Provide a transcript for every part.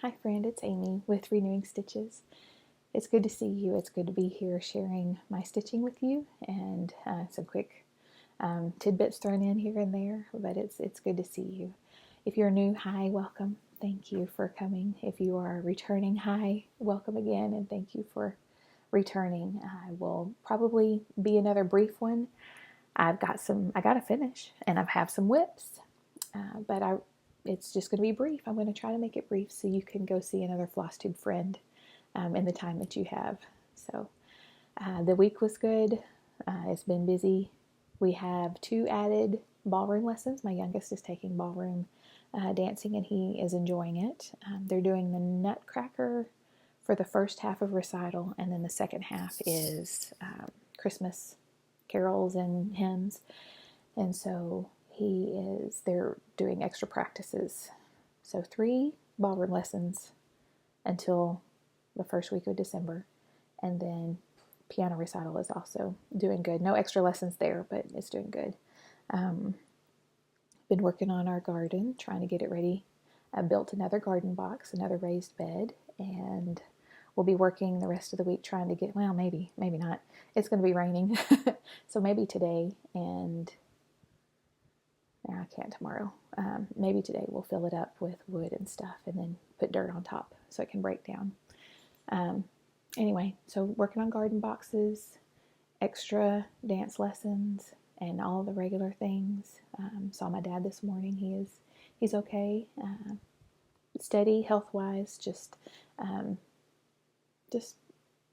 Hi friend, it's Amy with Renewing Stitches. It's good to see you. It's good to be here sharing my stitching with you and some quick tidbits thrown in here and there, but it's good to see you. If you're new, hi, welcome. Thank you for coming. If you are returning, hi, welcome again, and thank you for returning. I will probably be another brief one. I got to finish, and I have some whips, but it's just going to be brief. I'm going to try to make it brief so you can go see another Flosstube friend in the time that you have. So the week was good. It's been busy. We have 2 added ballroom lessons. My youngest is taking ballroom dancing and he is enjoying it. They're doing the Nutcracker for the first half of recital, and then the second half is Christmas carols and hymns. And so they're doing extra practices. So 3 ballroom lessons until the first week of December. And then piano recital is also doing good. No extra lessons there, but it's doing good. Been working on our garden, trying to get it ready. I built another garden box, another raised bed, and we'll be working the rest of the week trying to get, well, maybe not. It's going to be raining. So maybe today and I can't tomorrow. Maybe today we'll fill it up with wood and stuff and then put dirt on top so it can break down. Anyway, so working on garden boxes, extra dance lessons, and all the regular things. Saw my dad this morning. He's okay. Steady health-wise, just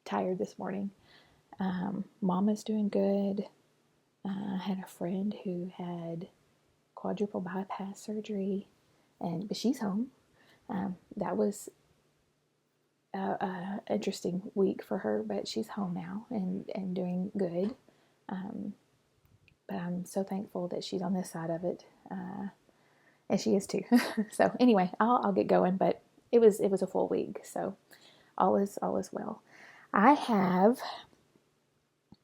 tired this morning. Mama's doing good. I had a friend who had quadruple bypass surgery, but she's home. That was an interesting week for her, but she's home now and doing good. But I'm so thankful that she's on this side of it, and she is too. So anyway, I'll get going. But it was a full week, so all is well. I have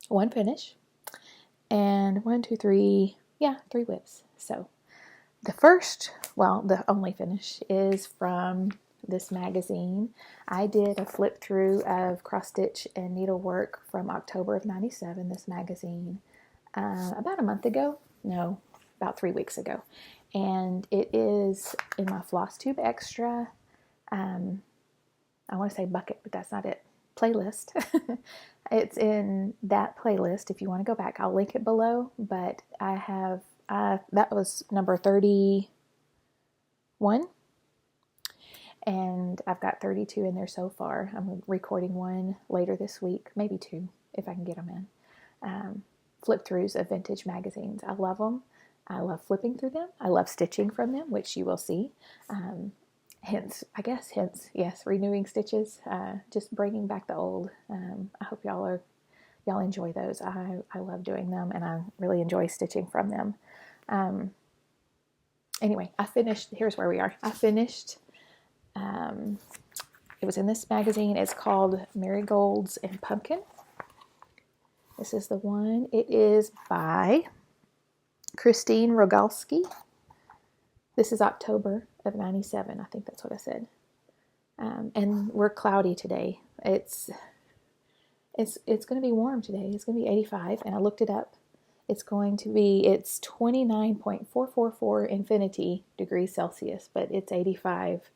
1 finish and 3 whips. So the only finish is from this magazine. I did a flip through of cross stitch and needlework from October of '97, this magazine, about a month ago. No, about 3 weeks ago. And it is in my Flosstube Extra, I want to say bucket, but that's not it, playlist. It's in that playlist. If you want to go back, I'll link it below, but that was number 31, and I've got 32 in there so far. I'm recording 1 later this week, maybe 2 if I can get them in. Flip throughs of vintage magazines. I love them. I love flipping through them. I love stitching from them, which you will see. Hence, yes, renewing stitches, just bringing back the old. I hope y'all enjoy those. I love doing them, and I really enjoy stitching from them. Anyway, here's where we are. I finished, it was in this magazine. It's called Marigolds and Pumpkin. This is the one. It is by Christine Rogalski. This is October of '97. I think that's what I said. And we're cloudy today. It's going to be warm today. It's going to be 85, and I looked it up. It's 29.444 infinity degrees Celsius, but it's 85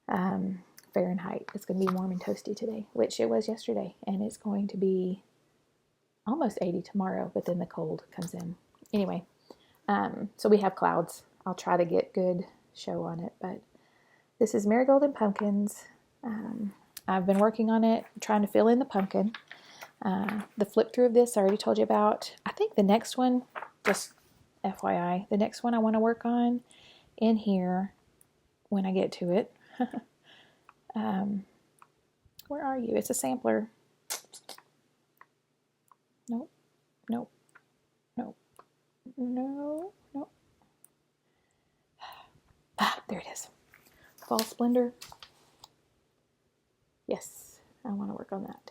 Fahrenheit. It's going to be warm and toasty today, which it was yesterday, and it's going to be almost 80 tomorrow, but then the cold comes in. Anyway, so we have clouds. I'll try to get good show on it, but this is Marigold and Pumpkins. I've been working on it, trying to fill in the pumpkin. The flip through of this I already told you about. I think the next one, just FYI, the next one I want to work on in here when I get to it. Where are you? It's a sampler. Nope. There it is. Fall Splendor. Yes, I want to work on that.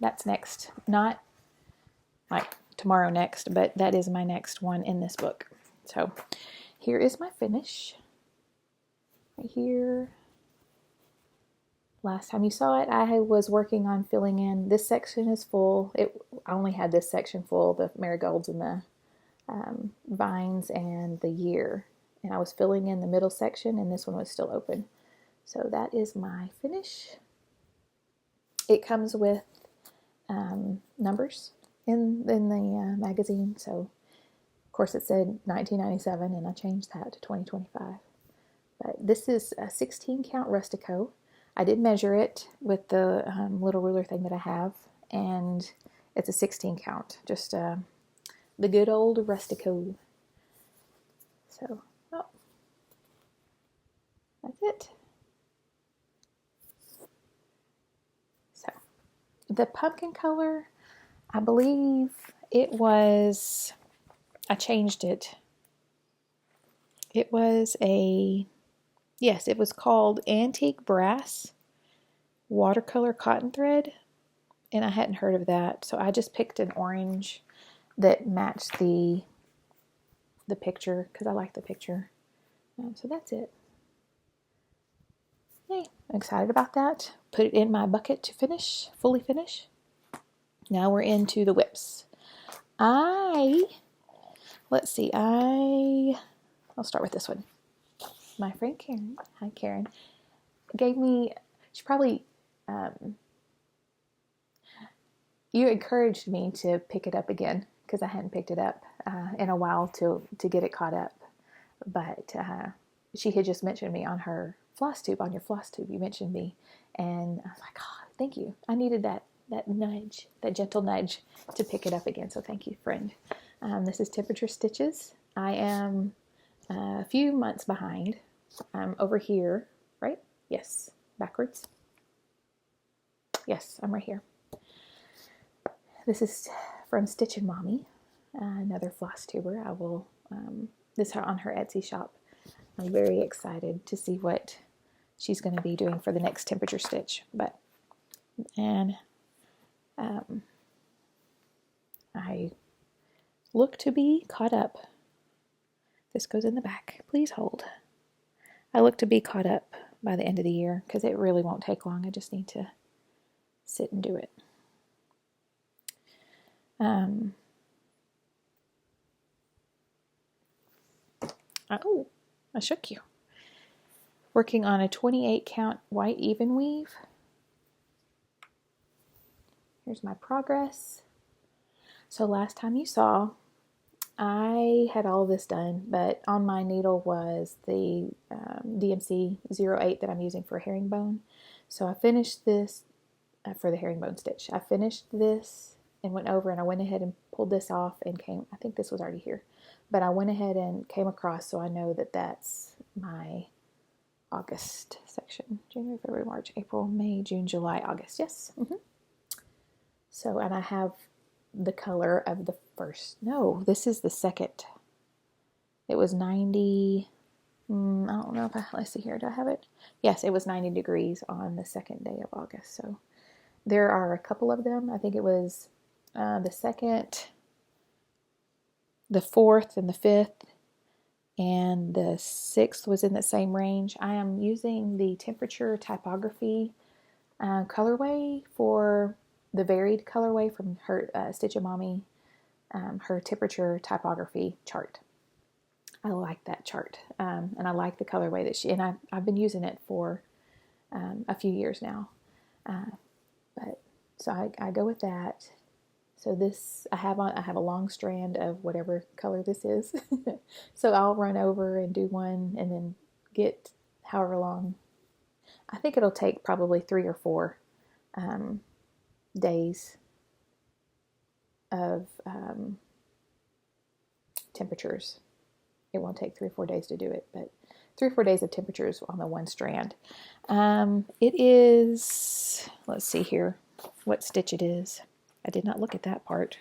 That's next. Not like tomorrow next, but that is my next one in this book. So here is my finish. Right here. last time you saw it, I was working on filling in. This section is full. I only had this section full, the marigolds and the vines and the year. And I was filling in the middle section, and this one was still open. So that is my finish. It comes with numbers in the magazine. So, of course, it said 1997, and I changed that to 2025. But this is a 16 count Rustico. I did measure it with the little ruler thing that I have, and it's a 16 count. Just the good old Rustico. So, oh, that's it. So, the pumpkin color, I believe it was, I changed it. It was yes, it was called Antique Brass Watercolor Cotton Thread, and I hadn't heard of that, so I just picked an orange that matched the picture, because I like the picture. So that's it. Yay, I'm excited about that. Put it in my bucket to finish, fully finish. Now we're into the whips. Let's see, I'll start with this one. My friend Karen, hi Karen, gave me, she probably, you encouraged me to pick it up again, because I hadn't picked it up in a while to get it caught up. But she had just mentioned me on her Flosstube, on your Flosstube, you mentioned me, and I was like, oh, thank you. I needed that nudge, that gentle nudge to pick it up again, so thank you, friend. This is Temperature Stitches. I am a few months behind. I'm over here, right? Yes, backwards. Yes, I'm right here. This is from Stitchin Mommy, another floss tuber. I will, this is on her Etsy shop. I'm very excited to see what she's going to be doing for the next temperature stitch. I look to be caught up. This goes in the back. Please hold. I look to be caught up by the end of the year, because it really won't take long. I just need to sit and do it. Oh, I shook you. Working on a 28 count white even weave. Here's my progress. So last time you saw, I had all this done, but on my needle was the DMC 08 that I'm using for herringbone. So I finished this for the herringbone stitch. I finished this and went over, and I went ahead and pulled this off and came, I think this was already here, but I went ahead and came across, so I know that that's my August section. January, February, March, April, May, June, July, August. Yes. So, and I have the color of the first. No, this is the second. It was 90. I don't know if let's see here. Do I have it? Yes, it was 90 degrees on the second day of August. So there are a couple of them. I think it was the second, the 4th, and the 5th. And the 6th was in the same range. I am using the temperature typography colorway for the varied colorway from her Stitchin Mommy, her temperature typography chart. I like that chart, and I like the colorway that she, and I've been using it for a few years now. But so I go with that. So this, I have a long strand of whatever color this is. So I'll run over and do one and then get however long. I think it'll take probably 3 or 4 days of temperatures. It won't take 3 or 4 days to do it, but 3 or 4 days of temperatures on the one strand. It is, let's see here, what stitch it is. I did not look at that part.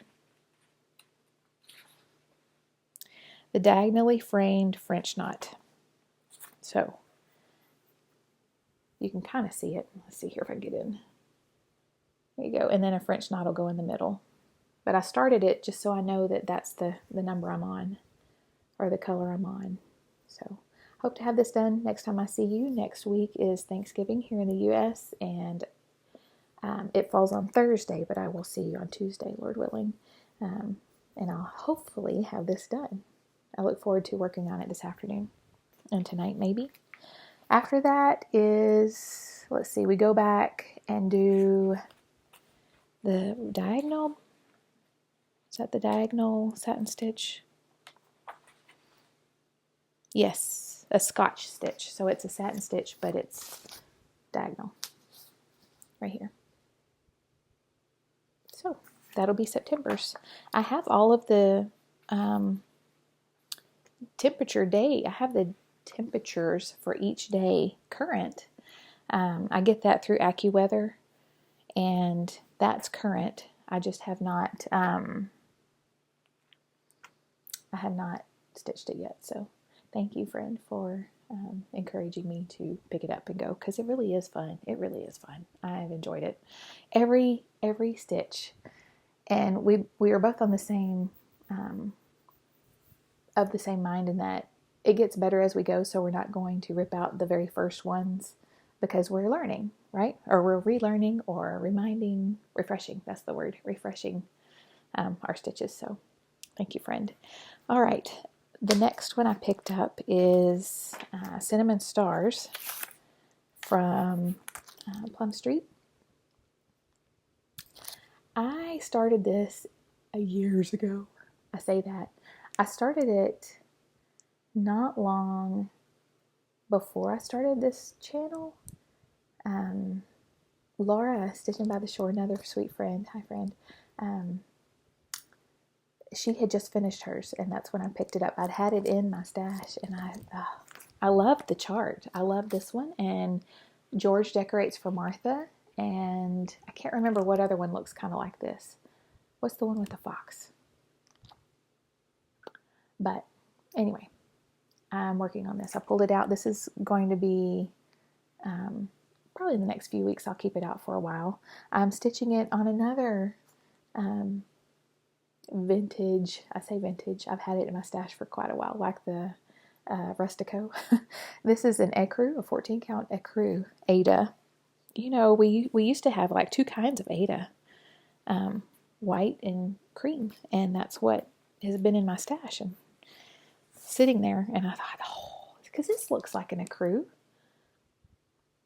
The diagonally framed French knot. So you can kind of see it. Let's see here if I can get in. There you go. And then a French knot will go in the middle. But I started it just so I know that that's the number I'm on, or the color I'm on. So hope to have this done next time I see you. Next week is Thanksgiving here in the U.S., and it falls on Thursday, but I will see you on Tuesday, Lord willing, and I'll hopefully have this done. I look forward to working on it this afternoon and tonight maybe. After that is, let's see, we go back and do the diagonal. Is that the diagonal satin stitch? Yes, a Scotch stitch. So it's a satin stitch, but it's diagonal right here. So that'll be September's. I have all of the temperature day. I have the temperatures for each day current. I get that through AccuWeather, and that's current. I just have not. I have not stitched it yet. So thank you, friend, for encouraging me to pick it up and go, because it really is fun. It really is fun. I've enjoyed it. Every stitch, and we are both on the same of the same mind in that it gets better as we go. So we're not going to rip out the very first ones because we're learning, right? Or we're relearning or refreshing. That's the word, refreshing our stitches. So thank you, friend. All right. The next one I picked up is Cinnamon Stars from Plum Street. I started this years ago. I say that. I started it not long before I started this channel. Laura, Stitchin by the Shore, another sweet friend. Hi, friend. She had just finished hers, and that's when I picked it up. I'd had it in my stash, and I loved the chart. I love this one, and George decorates for Martha, and I can't remember what other one looks kind of like this. What's the one with the fox? But anyway, I'm working on this. I pulled it out. This is going to be probably in the next few weeks. I'll keep it out for a while. I'm stitching it on another vintage. I say vintage. I've had it in my stash for quite a while, like the Rustico. This is an ecru, a 14 count ecru Ada. You know, we used to have like two kinds of Ada, white and cream, and that's what has been in my stash and sitting there. And I thought, oh, because this looks like an ecru.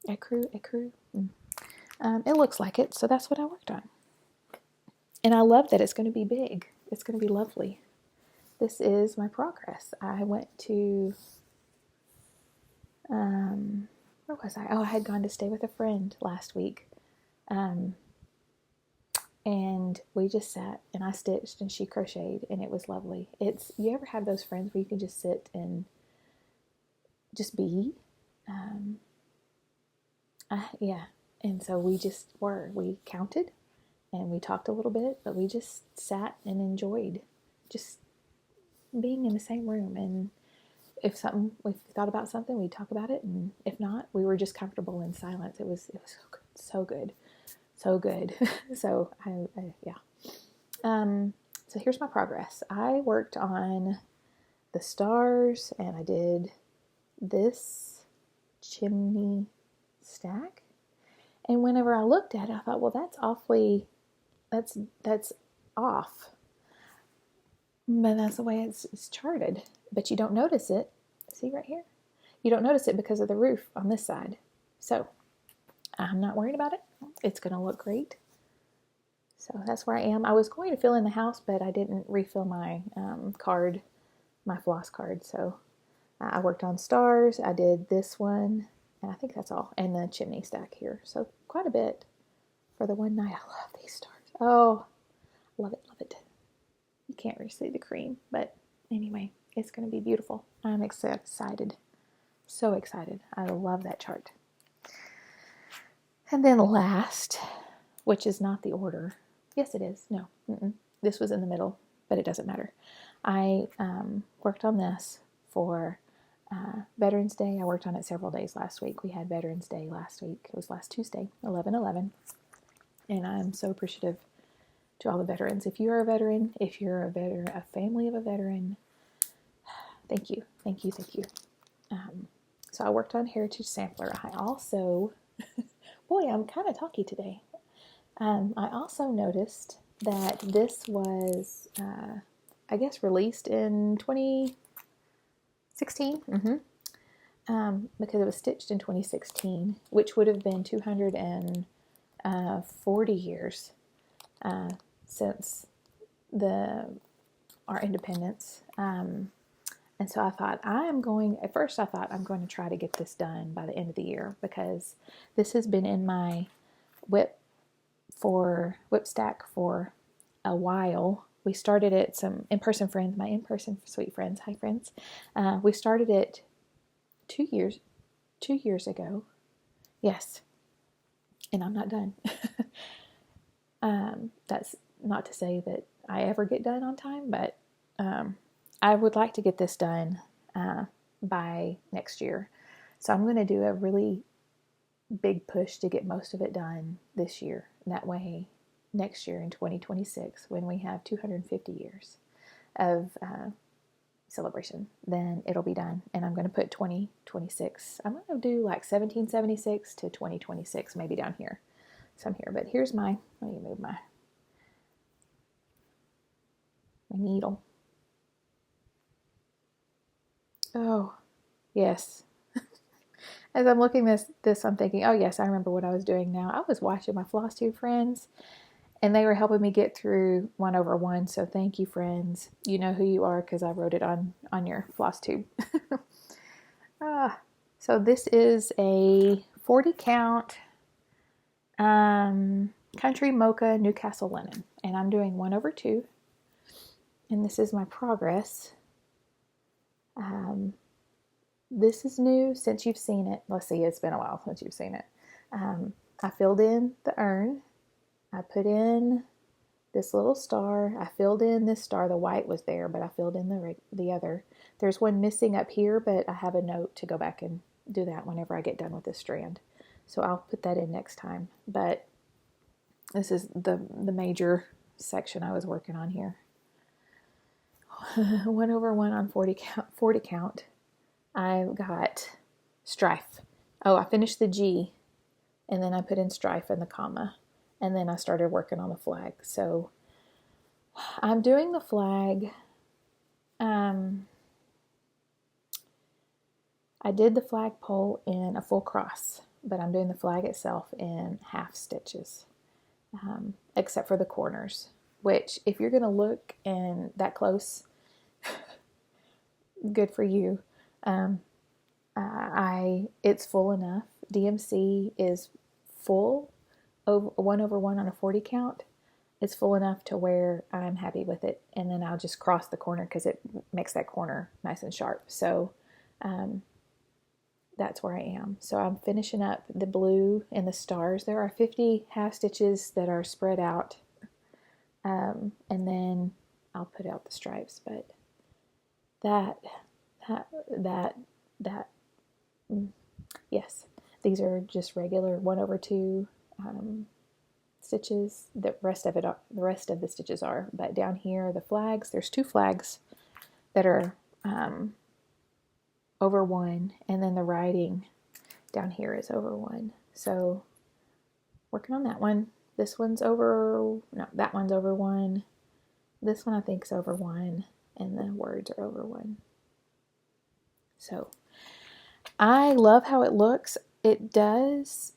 Ecru. It looks like it, so that's what I worked on. And I love that it's going to be big. It's going to be lovely. This is my progress. I went to, where was I? Oh, I had gone to stay with a friend last week. And we just sat and I stitched and she crocheted, and it was lovely. You ever have those friends where you can just sit and just be? Yeah. And so we counted and we talked a little bit, but we just sat and enjoyed just being in the same room. And if we thought about something, we'd talk about it. And if not, we were just comfortable in silence. It was so good. So good. So yeah. So here's my progress. I worked on the stars, and I did this chimney stack. And whenever I looked at it, I thought, well, that's off. But that's the way it's charted. But you don't notice it. See right here? You don't notice it because of the roof on this side. So I'm not worried about it. It's going to look great. So that's where I am. I was going to fill in the house, but I didn't refill my my floss card. So I worked on stars. I did this one, and I think that's all. And the chimney stack here. So quite a bit for the one night. I love these stars. Oh, love it, love it. You can't really see the cream, but anyway, it's going to be beautiful. I'm excited. So excited. I love that chart. And then last, which is not the order. Yes, it is. No, this was in the middle, but it doesn't matter. I worked on this for Veterans Day. I worked on it several days last week. We had Veterans Day last week. It was last Tuesday, 11/11. And I'm so appreciative to all the veterans. If you're a veteran, a family of a veteran, thank you, thank you, thank you. So I worked on Heritage Sampler. I also, boy, I'm kind of talky today. I also noticed that this was, I guess, released in 2016. Because it was stitched in 2016, which would have been 240 years since our independence. And so I thought, at first I thought I'm going to try to get this done by the end of the year, because this has been in my whip stack for a while. We started it, some in-person friends, my in-person sweet friends, hi friends. We started it 2 years ago. Yes. And I'm not done. That's not to say that I ever get done on time, but I would like to get this done by next year. So I'm going to do a really big push to get most of it done this year. And that way, next year in 2026, when we have 250 years of celebration, then it'll be done. And I'm going to put 2026. I'm going to do like 1776 to 2026, maybe down here. Some here. But here's let me move my needle. Oh, yes. As I'm looking this, I'm thinking, oh yes, I remember what I was doing now. I was watching my Flosstube friends, and they were helping me get through 1/1. So thank you, friends. You know who you are because I wrote it on your Flosstube. So this is a 40 count country mocha Newcastle linen, and I'm doing 1/2. And this is my progress. This is new since you've seen it. Let's see, it's been a while since you've seen it. I filled in the urn. I put in this little star. I filled in this star. The white was there, but I filled in the other. There's one missing up here, but I have a note to go back and do that whenever I get done with this strand. So I'll put that in next time. But this is the major section I was working on here. 1/1 on 40 count. I got strife. Oh, I finished the G, and then I put in strife and the comma, and then I started working on the flag. So I'm doing the flag. I did the flagpole in a full cross, but I'm doing the flag itself in half stitches, except for the corners, which if you're going to look and that close, good for you. It's full enough. DMC is full, over 1/1 on a 40 count. It's full enough to where I'm happy with it, and then I'll just cross the corner because it makes that corner nice and sharp. So that's where I am. So I'm finishing up the blue and the stars. There are 50 half stitches that are spread out, and then I'll put out the stripes. But yes, these are just regular 1/2 stitches. The rest of the stitches are, but down here the flags. There's 2 flags that are over 1, and then the writing down here is over 1. So working on that one. This one's over. No, that one's over 1. This one I think is over 1, and the words are over 1. So I love how it looks. It does.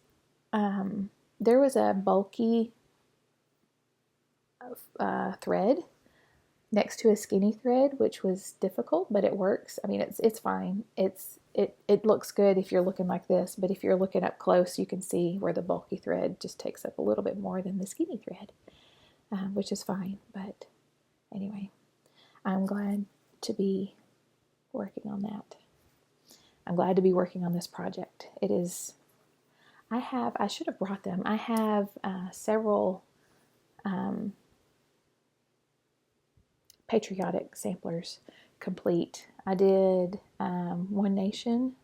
There was a bulky thread next to a skinny thread, which was difficult, but it works. I mean, it's fine. It looks good if you're looking like this, but if you're looking up close, you can see where the bulky thread just takes up a little bit more than the skinny thread, which is fine. But anyway, I'm glad to be working on that. I'm glad to be working on this project. It is, I should have brought them. I have several patriotic samplers complete. I did One Nation,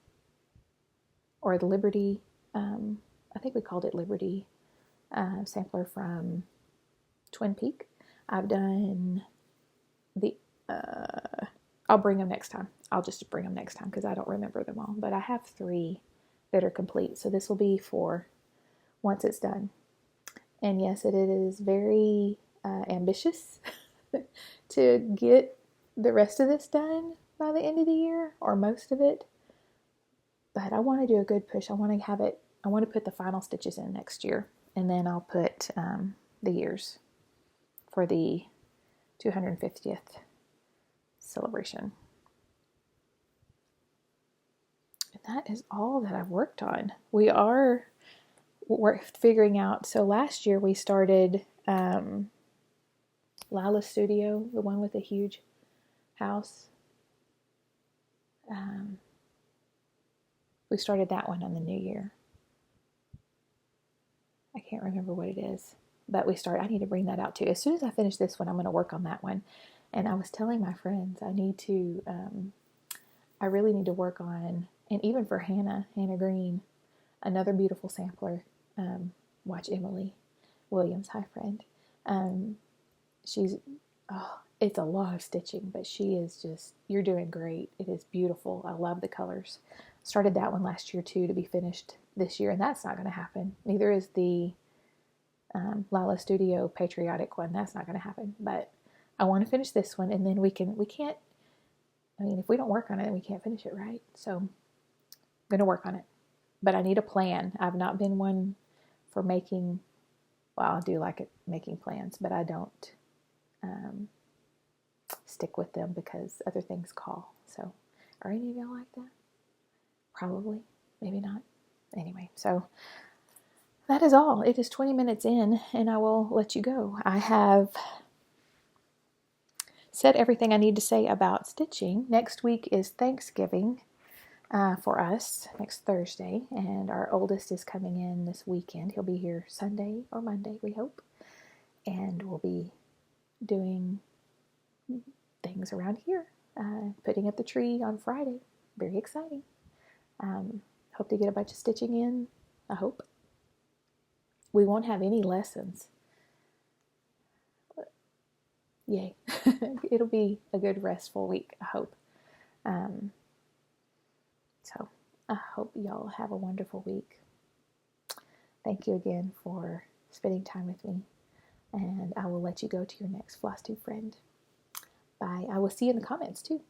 or the Liberty, I think we called it Liberty sampler from Twin Peak. I've done the I'll bring them next time. I'll just bring them next time because I don't remember them all. But I have 3 that are complete. So this will be 4 once it's done. And yes, it is very ambitious to get the rest of this done by the end of the year, or most of it. But I want to do a good push. I want to put the final stitches in next year. And then I'll put the years for the 250th celebration. And that is all that I've worked on. We're figuring out, so last year we started Lila's Studio, the one with the huge house. We started that one on the new year. I can't remember what it is, but I need to bring that out too. As soon as I finish this one, I'm going to work on that one. And I was telling my friends, I really need to work on, and even for Hannah Green, another beautiful sampler. Watch Emily Williams, hi friend. It's a lot of stitching, but she is just, you're doing great. It is beautiful. I love the colors. Started that one last year too, to be finished this year, and that's not going to happen. Neither is the Lila Studio Patriotic one. That's not going to happen. But I want to finish this one, and then we can't. I mean, if we don't work on it, we can't finish it, right? So I'm going to work on it. But I need a plan. I've not been one for making. Well, I do like it making plans, but I don't stick with them because other things call. So, are any of y'all like that? Probably, maybe not. Anyway, so that is all. It is 20 minutes in, and I will let you go. I have said everything I need to say about stitching. Next week is Thanksgiving for us, next Thursday, and our oldest is coming in this weekend. He'll be here Sunday or Monday, we hope, and we'll be doing things around here, putting up the tree on Friday. Very exciting. Hope to get a bunch of stitching in, I hope. We won't have any lessons. Yay. It'll be a good restful week, I hope. So I hope y'all have a wonderful week. Thank you again for spending time with me, and I will let you go to your next Flosstube friend. Bye. I will see you in the comments too.